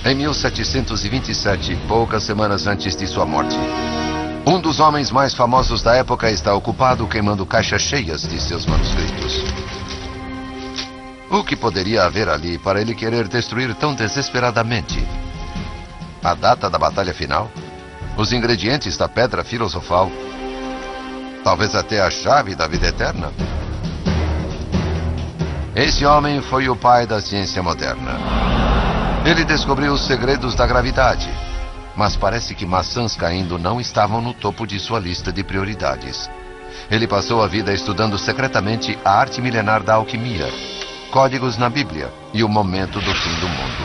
Em 1727, poucas semanas antes de sua morte, um dos homens mais famosos da época está ocupado queimando caixas cheias de seus manuscritos. O que poderia haver ali para ele querer destruir tão desesperadamente? A data da batalha final? Os ingredientes da pedra filosofal? Talvez até a chave da vida eterna? Esse homem foi o pai da ciência moderna. Ele descobriu os segredos da gravidade, mas parece que maçãs caindo não estavam no topo de sua lista de prioridades. Ele passou a vida estudando secretamente a arte milenar da alquimia, códigos na Bíblia e o momento do fim do mundo.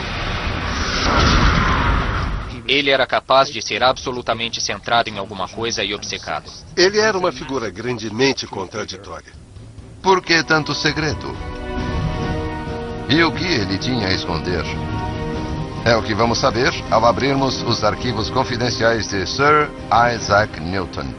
Ele era capaz de ser absolutamente centrado em alguma coisa e obcecado. Ele era uma figura grandemente contraditória. Por que tanto segredo? E o que ele tinha a esconder? É o que vamos saber ao abrirmos os arquivos confidenciais de Sir Isaac Newton.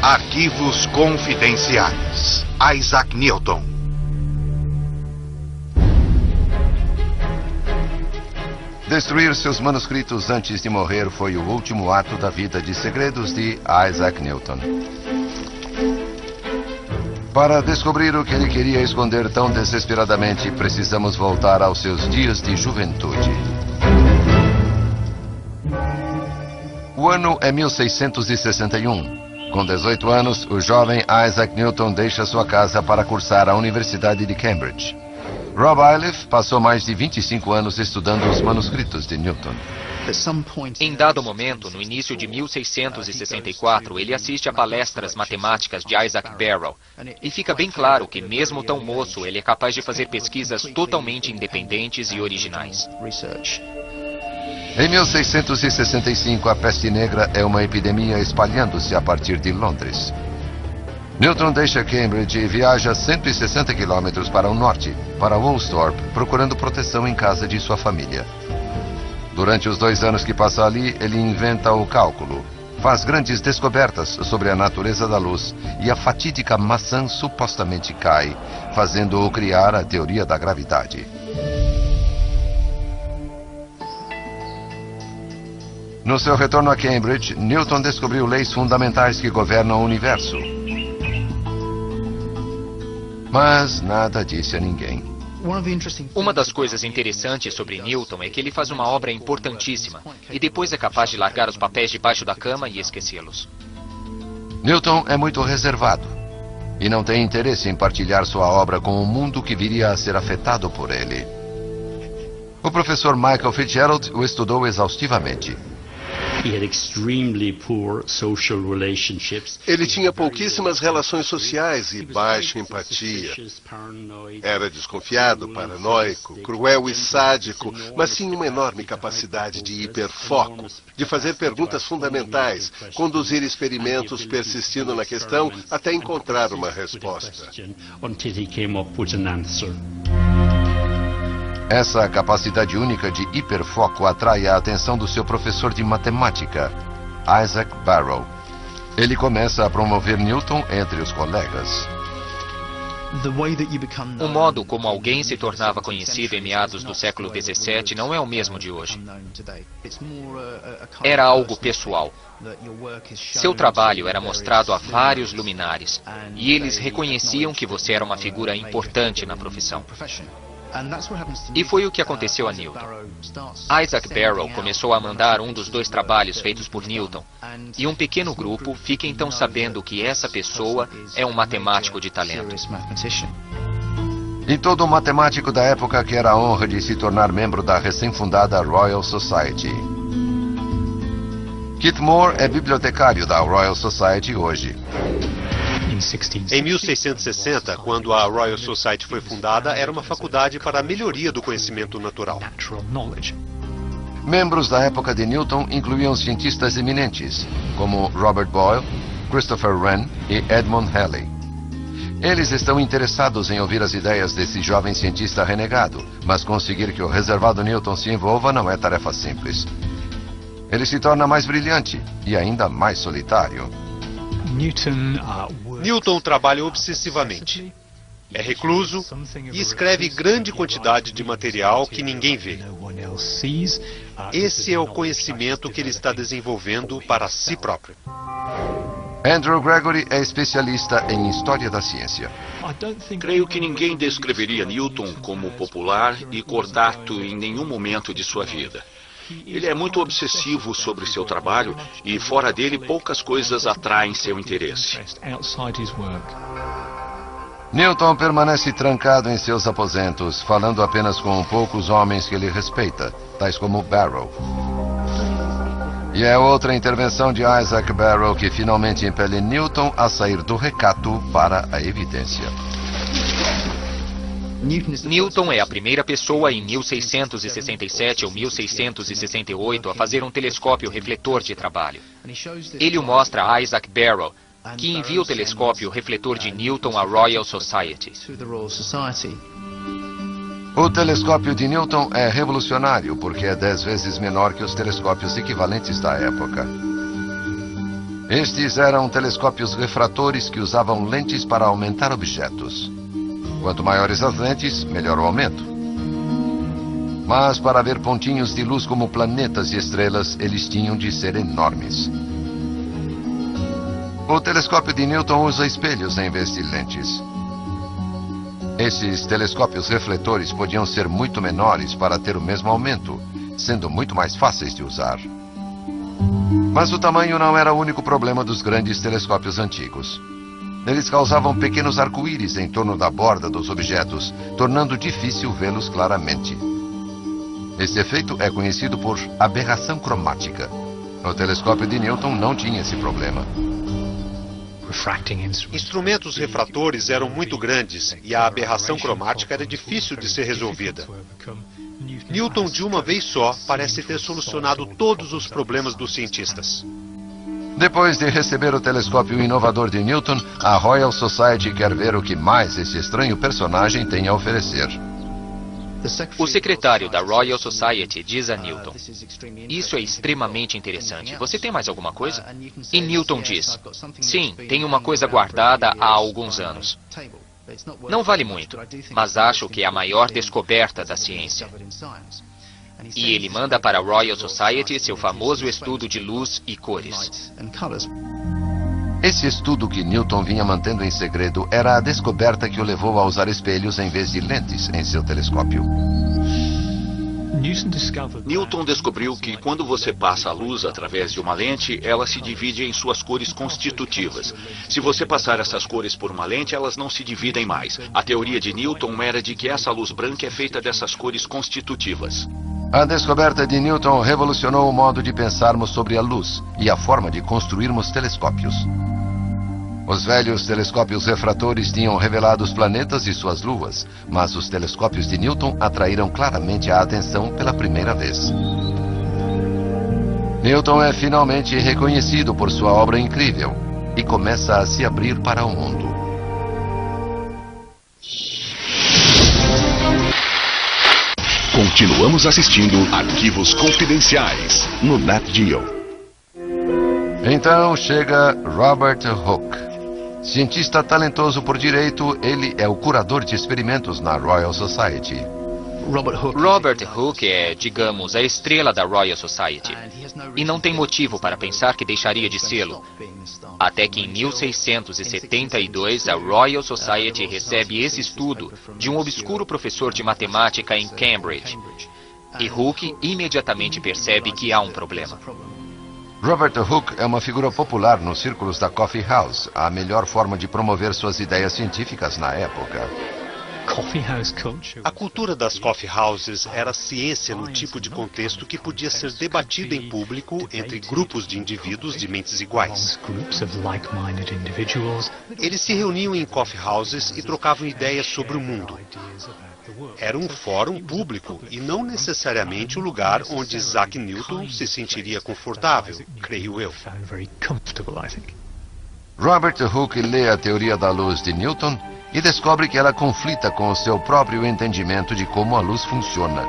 Arquivos confidenciais. Isaac Newton. Destruir seus manuscritos antes de morrer foi o último ato da vida de segredos de Isaac Newton. Para descobrir o que ele queria esconder tão desesperadamente, precisamos voltar aos seus dias de juventude. O ano é 1661. Com 18 anos, o jovem Isaac Newton deixa sua casa para cursar a Universidade de Cambridge. Rob Iliffe passou mais de 25 anos estudando os manuscritos de Newton. Em dado momento, no início de 1664, ele assiste a palestras matemáticas de Isaac Barrow. E fica bem claro que, mesmo tão moço, ele é capaz de fazer pesquisas totalmente independentes e originais. Em 1665, a peste negra é uma epidemia espalhando-se a partir de Londres. Newton deixa Cambridge e viaja 160 quilômetros para o norte, para Woolsthorpe, procurando proteção em casa de sua família. Durante os 2 anos que passa ali, ele inventa o cálculo, faz grandes descobertas sobre a natureza da luz e a fatídica maçã supostamente cai, fazendo-o criar a teoria da gravidade. No seu retorno a Cambridge, Newton descobriu leis fundamentais que governam o universo. Mas nada disse a ninguém. Uma das coisas interessantes sobre Newton é que ele faz uma obra importantíssima e depois é capaz de largar os papéis debaixo da cama e esquecê-los. Newton é muito reservado e não tem interesse em partilhar sua obra com o mundo que viria a ser afetado por ele. O professor Michael Fitzgerald o estudou exaustivamente. Ele tinha pouquíssimas relações sociais e baixa empatia. Era desconfiado, paranoico, cruel e sádico, mas tinha uma enorme capacidade de hiperfoco, de fazer perguntas fundamentais, conduzir experimentos persistindo na questão até encontrar uma resposta. Essa capacidade única de hiperfoco atrai a atenção do seu professor de matemática, Isaac Barrow. Ele começa a promover Newton entre os colegas. O modo como alguém se tornava conhecido em meados do século XVII não é o mesmo de hoje. Era algo pessoal. Seu trabalho era mostrado a vários luminares, e eles reconheciam que você era uma figura importante na profissão. E foi o que aconteceu a Newton. Isaac Barrow começou a mandar um dos 2 trabalhos feitos por Newton, e um pequeno grupo fica então sabendo que essa pessoa é um matemático de talento. E todo matemático da época quer a honra de se tornar membro da recém-fundada Royal Society. Keith Moore é bibliotecário da Royal Society hoje. Em 1660, quando a Royal Society foi fundada, era uma faculdade para a melhoria do conhecimento natural. Membros da época de Newton incluíam cientistas eminentes, como Robert Boyle, Christopher Wren e Edmund Halley. Eles estão interessados em ouvir as ideias desse jovem cientista renegado, mas conseguir que o reservado Newton se envolva não é tarefa simples. Ele se torna mais brilhante e ainda mais solitário. Newton trabalha obsessivamente. É recluso e escreve grande quantidade de material que ninguém vê. Esse é o conhecimento que ele está desenvolvendo para si próprio. Andrew Gregory é especialista em história da ciência. Creio que ninguém descreveria Newton como popular e cordato em nenhum momento de sua vida. Ele é muito obsessivo sobre seu trabalho e, fora dele, poucas coisas atraem seu interesse. Newton permanece trancado em seus aposentos, falando apenas com poucos homens que ele respeita, tais como Barrow. E é outra intervenção de Isaac Barrow que finalmente impele Newton a sair do recato para a evidência. Newton é a primeira pessoa em 1667 ou 1668 a fazer um telescópio refletor de trabalho. Ele o mostra a Isaac Barrow, que envia o telescópio refletor de Newton à Royal Society. O telescópio de Newton é revolucionário porque é 10 vezes menor que os telescópios equivalentes da época. Estes eram telescópios refratores que usavam lentes para aumentar objetos. Quanto maiores as lentes, melhor o aumento. Mas para ver pontinhos de luz como planetas e estrelas, eles tinham de ser enormes. O telescópio de Newton usa espelhos em vez de lentes. Esses telescópios refletores podiam ser muito menores para ter o mesmo aumento, sendo muito mais fáceis de usar. Mas o tamanho não era o único problema dos grandes telescópios antigos. Eles causavam pequenos arco-íris em torno da borda dos objetos, tornando difícil vê-los claramente. Esse efeito é conhecido por aberração cromática. O telescópio de Newton não tinha esse problema. Instrumentos refratores eram muito grandes e a aberração cromática era difícil de ser resolvida. Newton, de uma vez só, parece ter solucionado todos os problemas dos cientistas. Depois de receber o telescópio inovador de Newton, a Royal Society quer ver o que mais esse estranho personagem tem a oferecer. O secretário da Royal Society diz a Newton: "Isso é extremamente interessante. Você tem mais alguma coisa?" E Newton diz: "Sim, tenho uma coisa guardada há alguns anos. Não vale muito, mas acho que é a maior descoberta da ciência." E ele manda para a Royal Society seu famoso estudo de luz e cores. Esse estudo que Newton vinha mantendo em segredo era a descoberta que o levou a usar espelhos em vez de lentes em seu telescópio. Newton descobriu que quando você passa a luz através de uma lente, ela se divide em suas cores constitutivas. Se você passar essas cores por uma lente, elas não se dividem mais. A teoria de Newton era de que essa luz branca é feita dessas cores constitutivas. A descoberta de Newton revolucionou o modo de pensarmos sobre a luz e a forma de construirmos telescópios. Os velhos telescópios refratores tinham revelado os planetas e suas luas, mas os telescópios de Newton atraíram claramente a atenção pela primeira vez. Newton é finalmente reconhecido por sua obra incrível e começa a se abrir para o mundo. Continuamos assistindo Arquivos Confidenciais no Nat Geo. Então chega Robert Hooke. Cientista talentoso por direito, ele é o curador de experimentos na Royal Society. Robert Hooke é, digamos, a estrela da Royal Society. E não tem motivo para pensar que deixaria de sê-lo. Até que em 1672 a Royal Society recebe esse estudo de um obscuro professor de matemática em Cambridge. E Hooke imediatamente percebe que há um problema. Robert Hooke é uma figura popular nos círculos da Coffee House, a melhor forma de promover suas ideias científicas na época. A cultura das coffee houses era ciência no tipo de contexto que podia ser debatida em público entre grupos de indivíduos de mentes iguais. Eles se reuniam em coffee houses e trocavam ideias sobre o mundo. Era um fórum público e não necessariamente o lugar onde Isaac Newton se sentiria confortável, creio eu. Robert Hooke lê a teoria da luz de Newton e descobre que ela conflita com o seu próprio entendimento de como a luz funciona.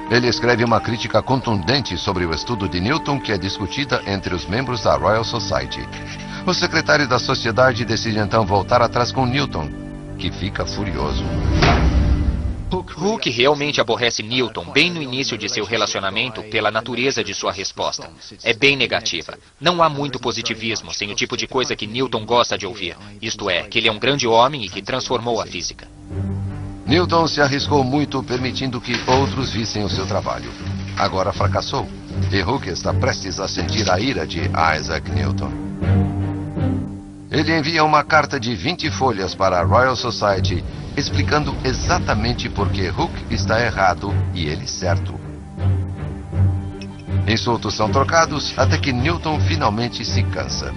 Ele escreve uma crítica contundente sobre o estudo de Newton que é discutida entre os membros da Royal Society. O secretário da sociedade decide então voltar atrás com Newton, que fica furioso. Hooke realmente aborrece Newton bem no início de seu relacionamento pela natureza de sua resposta. É bem negativa. Não há muito positivismo sem o tipo de coisa que Newton gosta de ouvir. Isto é, que ele é um grande homem e que transformou a física. Newton se arriscou muito permitindo que outros vissem o seu trabalho. Agora fracassou. E Hooke está prestes a sentir a ira de Isaac Newton. Ele envia uma carta de 20 folhas para a Royal Society explicando exatamente por que Hooke está errado e ele certo. Insultos são trocados até que Newton finalmente se cansa.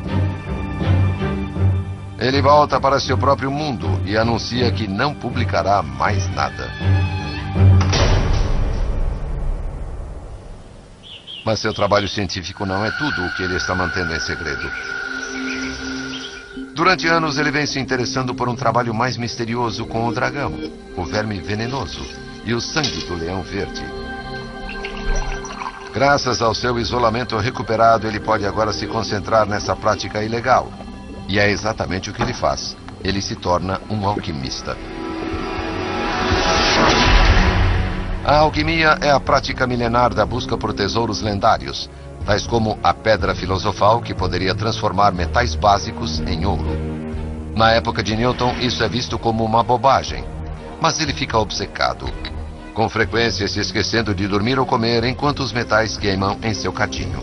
Ele volta para seu próprio mundo e anuncia que não publicará mais nada. Mas seu trabalho científico não é tudo o que ele está mantendo em segredo. Durante anos, ele vem se interessando por um trabalho mais misterioso com o dragão, o verme venenoso e o sangue do leão verde. Graças ao seu isolamento recuperado, ele pode agora se concentrar nessa prática ilegal. E é exatamente o que ele faz. Ele se torna um alquimista. A alquimia é a prática milenar da busca por tesouros lendários, tais como a pedra filosofal que poderia transformar metais básicos em ouro. Na época de Newton, isso é visto como uma bobagem, mas ele fica obcecado, com frequência se esquecendo de dormir ou comer enquanto os metais queimam em seu cadinho.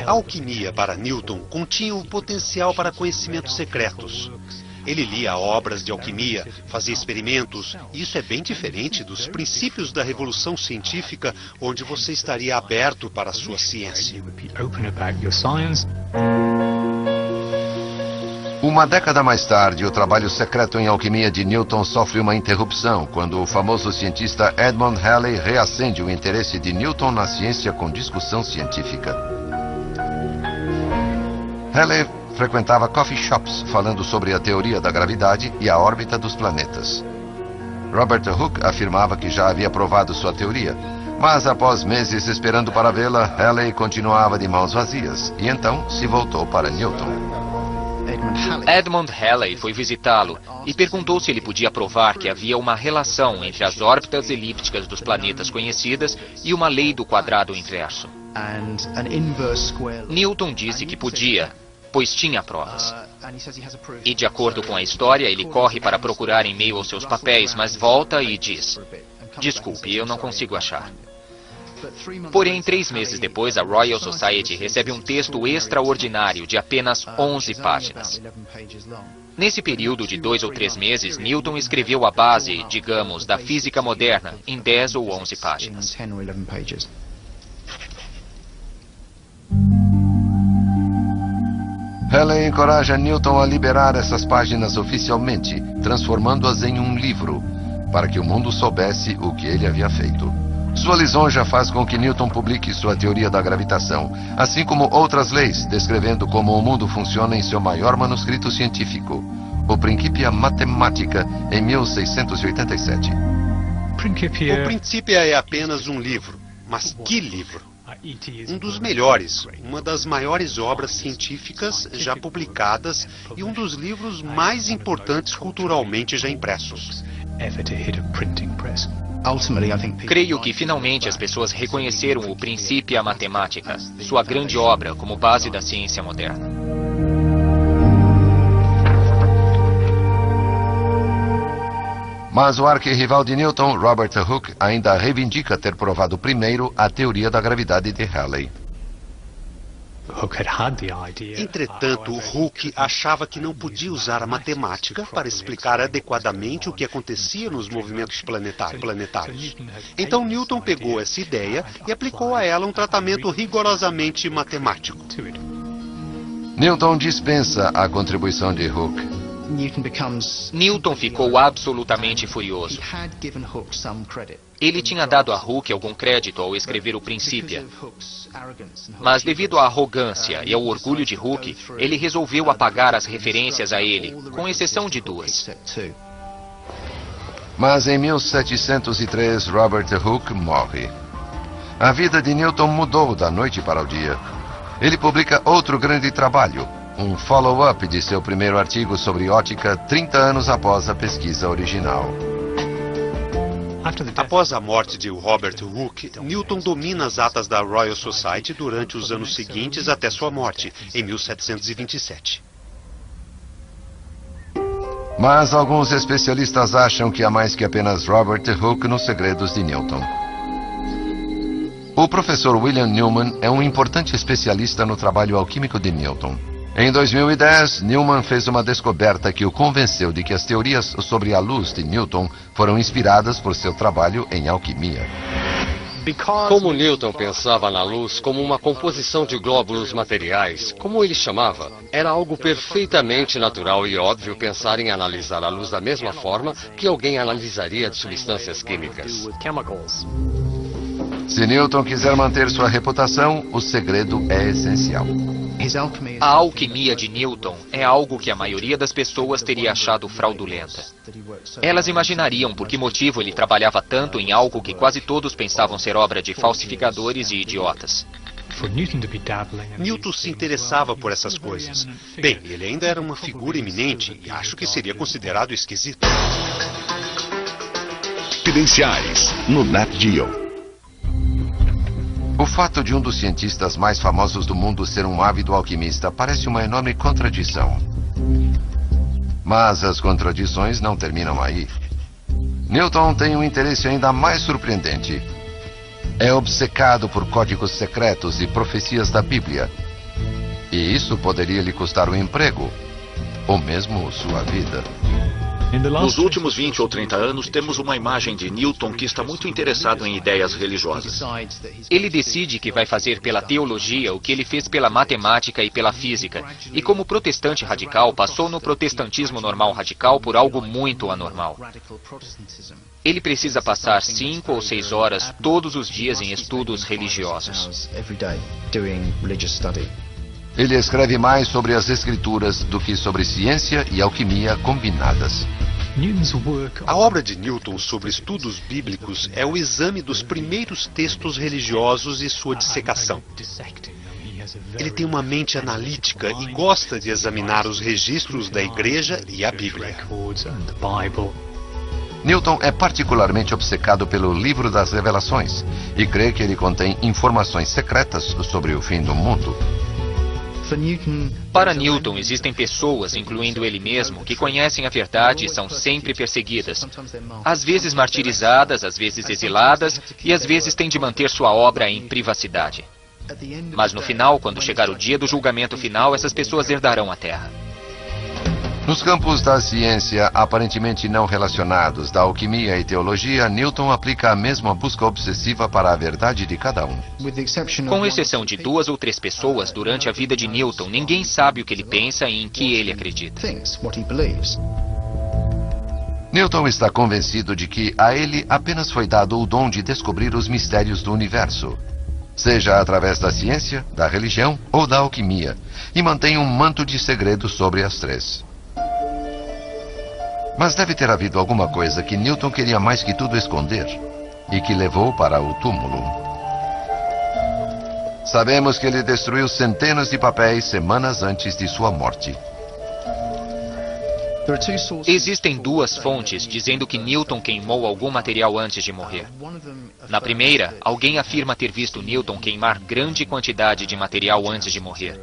A alquimia para Newton continha o potencial para conhecimentos secretos. Ele lia obras de alquimia, fazia experimentos, e isso é bem diferente dos princípios da revolução científica, onde você estaria aberto para a sua ciência. Uma década mais tarde, o trabalho secreto em alquimia de Newton sofre uma interrupção quando o famoso cientista Edmund Halley reacende o interesse de Newton na ciência com discussão científica. Halley frequentava coffee shops falando sobre a teoria da gravidade e a órbita dos planetas. Robert Hooke afirmava que já havia provado sua teoria, mas após meses esperando para vê-la, Halley continuava de mãos vazias e então se voltou para Newton. Edmund Halley foi visitá-lo e perguntou se ele podia provar que havia uma relação entre as órbitas elípticas dos planetas conhecidas e uma lei do quadrado inverso. Newton disse que podia, pois tinha provas. E de acordo com a história, ele corre para procurar em meio aos seus papéis, mas volta e diz: "Desculpe, eu não consigo achar." Porém, 3 meses depois, a Royal Society recebe um texto extraordinário de apenas 11 páginas. Nesse período de 2 ou 3 meses, Newton escreveu a base, digamos, da física moderna em 10 ou 11 páginas. Halley encoraja Newton a liberar essas páginas oficialmente, transformando-as em um livro, para que o mundo soubesse o que ele havia feito. Sua lisonja faz com que Newton publique sua teoria da gravitação, assim como outras leis, descrevendo como o mundo funciona em seu maior manuscrito científico, o Principia Mathematica, em 1687. O Principia é apenas um livro, mas que livro! Um dos melhores, uma das maiores obras científicas já publicadas e um dos livros mais importantes culturalmente já impressos. Creio que finalmente as pessoas reconheceram o Principia Mathematica, sua grande obra como base da ciência moderna. Mas o arquirrival de Newton, Robert Hooke, ainda reivindica ter provado primeiro a teoria da gravidade de Halley. Entretanto, Hooke achava que não podia usar a matemática para explicar adequadamente o que acontecia nos movimentos planetários. Então Newton pegou essa ideia e aplicou a ela um tratamento rigorosamente matemático. Newton dispensa a contribuição de Hooke. Newton ficou absolutamente furioso. Ele tinha dado a Hooke algum crédito ao escrever o Principia. Mas devido à arrogância e ao orgulho de Hooke, ele resolveu apagar as referências a ele, com exceção de duas. Mas em 1703, Robert Hooke morre. A vida de Newton mudou da noite para o dia. Ele publica outro grande trabalho, um follow-up de seu primeiro artigo sobre ótica 30 anos após a pesquisa original. Após a morte de Robert Hooke, Newton domina as atas da Royal Society durante os anos seguintes até sua morte, em 1727. Mas alguns especialistas acham que há mais que apenas Robert Hooke nos segredos de Newton. O professor William Newman é um importante especialista no trabalho alquímico de Newton. Em 2010, Newman fez uma descoberta que o convenceu de que as teorias sobre a luz de Newton foram inspiradas por seu trabalho em alquimia. Como Newton pensava na luz como uma composição de glóbulos materiais, como ele chamava, era algo perfeitamente natural e óbvio pensar em analisar a luz da mesma forma que alguém analisaria de substâncias químicas. Se Newton quiser manter sua reputação, o segredo é essencial. A alquimia de Newton é algo que a maioria das pessoas teria achado fraudulenta. Elas imaginariam por que motivo ele trabalhava tanto em algo que quase todos pensavam ser obra de falsificadores e idiotas. Newton se interessava por essas coisas. Bem, ele ainda era uma figura eminente e acho que seria considerado esquisito. Confidenciais no Nat Geo. O fato de um dos cientistas mais famosos do mundo ser um ávido alquimista parece uma enorme contradição. Mas as contradições não terminam aí. Newton tem um interesse ainda mais surpreendente. É obcecado por códigos secretos e profecias da Bíblia. E isso poderia lhe custar o emprego, ou mesmo sua vida. Nos últimos 20 ou 30 anos, temos uma imagem de Newton que está muito interessado em ideias religiosas. Ele decide que vai fazer pela teologia o que ele fez pela matemática e pela física. E como protestante radical, passou no protestantismo normal radical por algo muito anormal. Ele precisa passar 5 ou 6 horas todos os dias em estudos religiosos. Ele escreve mais sobre as escrituras do que sobre ciência e alquimia combinadas. A obra de Newton sobre estudos bíblicos é o exame dos primeiros textos religiosos e sua dissecação. Ele tem uma mente analítica e gosta de examinar os registros da Igreja e a Bíblia. Newton é particularmente obcecado pelo Livro das Revelações e crê que ele contém informações secretas sobre o fim do mundo. Para Newton, existem pessoas, incluindo ele mesmo, que conhecem a verdade e são sempre perseguidas. Às vezes martirizadas, às vezes exiladas e às vezes têm de manter sua obra em privacidade. Mas no final, quando chegar o dia do julgamento final, essas pessoas herdarão a terra. Nos campos da ciência aparentemente não relacionados, da alquimia e teologia, Newton aplica a mesma busca obsessiva para a verdade de cada um. Com exceção de 2 ou 3 pessoas, durante a vida de Newton, ninguém sabe o que ele pensa e em que ele acredita. Newton está convencido de que a ele apenas foi dado o dom de descobrir os mistérios do universo, seja através da ciência, da religião ou da alquimia, e mantém um manto de segredo sobre as três. Mas deve ter havido alguma coisa que Newton queria mais que tudo esconder e que levou para o túmulo. Sabemos que ele destruiu centenas de papéis semanas antes de sua morte. Existem 2 fontes dizendo que Newton queimou algum material antes de morrer. Na primeira, alguém afirma ter visto Newton queimar grande quantidade de material antes de morrer,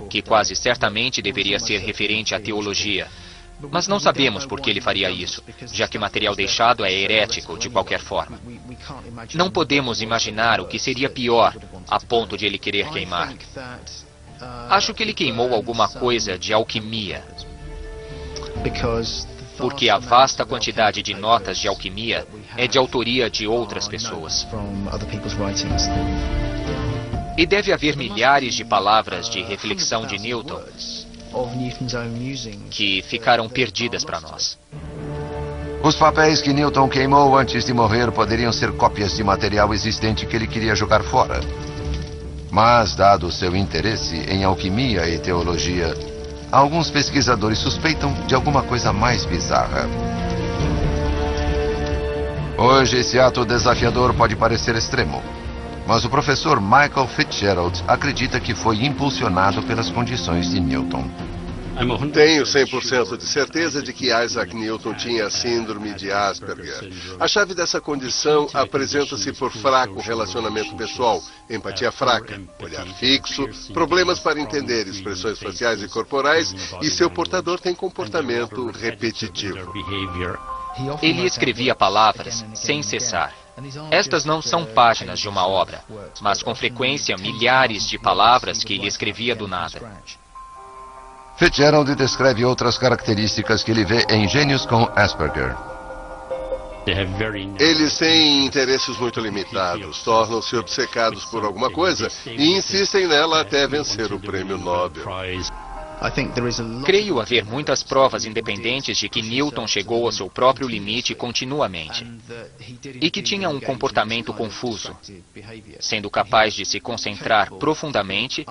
que quase certamente deveria ser referente à teologia. Mas não sabemos por que ele faria isso, já que o material deixado é herético de qualquer forma. Não podemos imaginar o que seria pior a ponto de ele querer queimar. Acho que ele queimou alguma coisa de alquimia, porque a vasta quantidade de notas de alquimia é de autoria de outras pessoas. E deve haver milhares de palavras de reflexão de Newton que ficaram perdidas para nós. Os papéis que Newton queimou antes de morrer poderiam ser cópias de material existente que ele queria jogar fora. Mas, dado seu interesse em alquimia e teologia, alguns pesquisadores suspeitam de alguma coisa mais bizarra. Hoje, esse ato desafiador pode parecer extremo, mas o professor Michael Fitzgerald acredita que foi impulsionado pelas condições de Newton. Tenho 100% de certeza de que Isaac Newton tinha a síndrome de Asperger. A chave dessa condição apresenta-se por fraco relacionamento pessoal, empatia fraca, olhar fixo, problemas para entender expressões faciais e corporais, e seu portador tem comportamento repetitivo. Ele escrevia palavras sem cessar. Estas não são páginas de uma obra, mas com frequência milhares de palavras que ele escrevia do nada. Fitzgerald descreve outras características que ele vê em gênios com Asperger. Eles têm interesses muito limitados, tornam-se obcecados por alguma coisa e insistem nela até vencer o prêmio Nobel. Creio haver muitas provas independentes de que Newton chegou ao seu próprio limite continuamente e que tinha um comportamento confuso, sendo capaz de se concentrar profundamente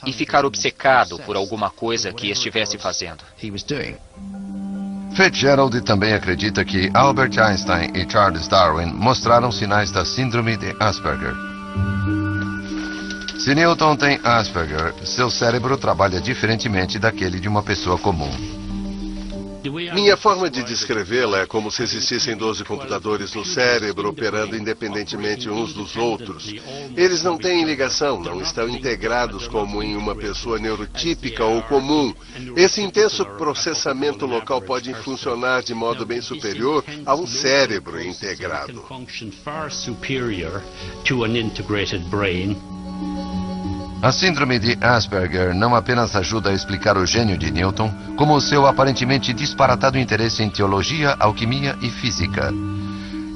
e ficar obcecado por alguma coisa que estivesse fazendo. Fitzgerald também acredita que Albert Einstein e Charles Darwin mostraram sinais da síndrome de Asperger. Se Newton tem Asperger, seu cérebro trabalha diferentemente daquele de uma pessoa comum. Minha forma de descrevê-la é como se existissem 12 computadores no cérebro operando independentemente uns dos outros. Eles não têm ligação, não estão integrados como em uma pessoa neurotípica ou comum. Esse intenso processamento local pode funcionar de modo bem superior a um cérebro integrado. A síndrome de Asperger não apenas ajuda a explicar o gênio de Newton, como o seu aparentemente disparatado interesse em teologia, alquimia e física.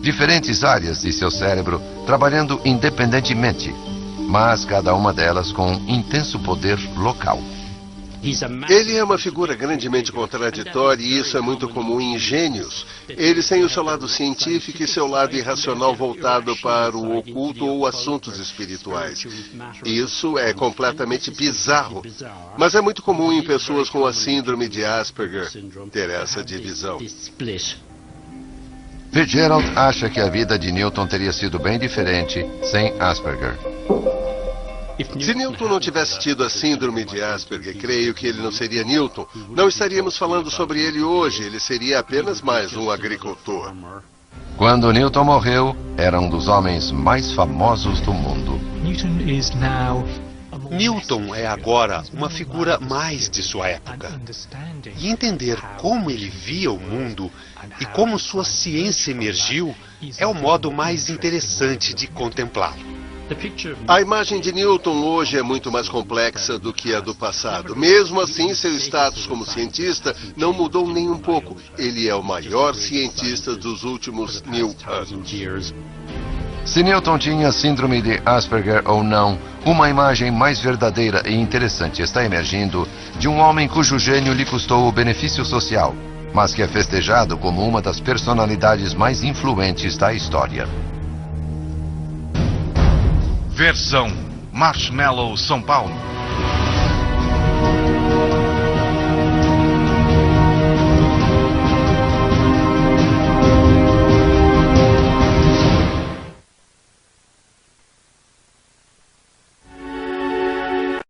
Diferentes áreas de seu cérebro trabalhando independentemente, mas cada uma delas com intenso poder local. Ele é uma figura grandemente contraditória e isso é muito comum em gênios. Eles têm o seu lado científico e seu lado irracional voltado para o oculto ou assuntos espirituais. Isso é completamente bizarro, mas é muito comum em pessoas com a síndrome de Asperger ter essa divisão. Fitzgerald acha que a vida de Newton teria sido bem diferente sem Asperger. Se Newton não tivesse tido a síndrome de Asperger, creio que ele não seria Newton. Não estaríamos falando sobre ele hoje, ele seria apenas mais um agricultor. Quando Newton morreu, era um dos homens mais famosos do mundo. Newton é agora uma figura mais de sua época. E entender como ele via o mundo e como sua ciência emergiu é o modo mais interessante de contemplá-lo. A imagem de Newton hoje é muito mais complexa do que a do passado. Mesmo assim, seu status como cientista não mudou nem um pouco. Ele é o maior cientista dos últimos 1000 anos. Se Newton tinha síndrome de Asperger ou não, uma imagem mais verdadeira e interessante está emergindo de um homem cujo gênio lhe custou o benefício social, mas que é festejado como uma das personalidades mais influentes da história. Versão Marshmallow São Paulo.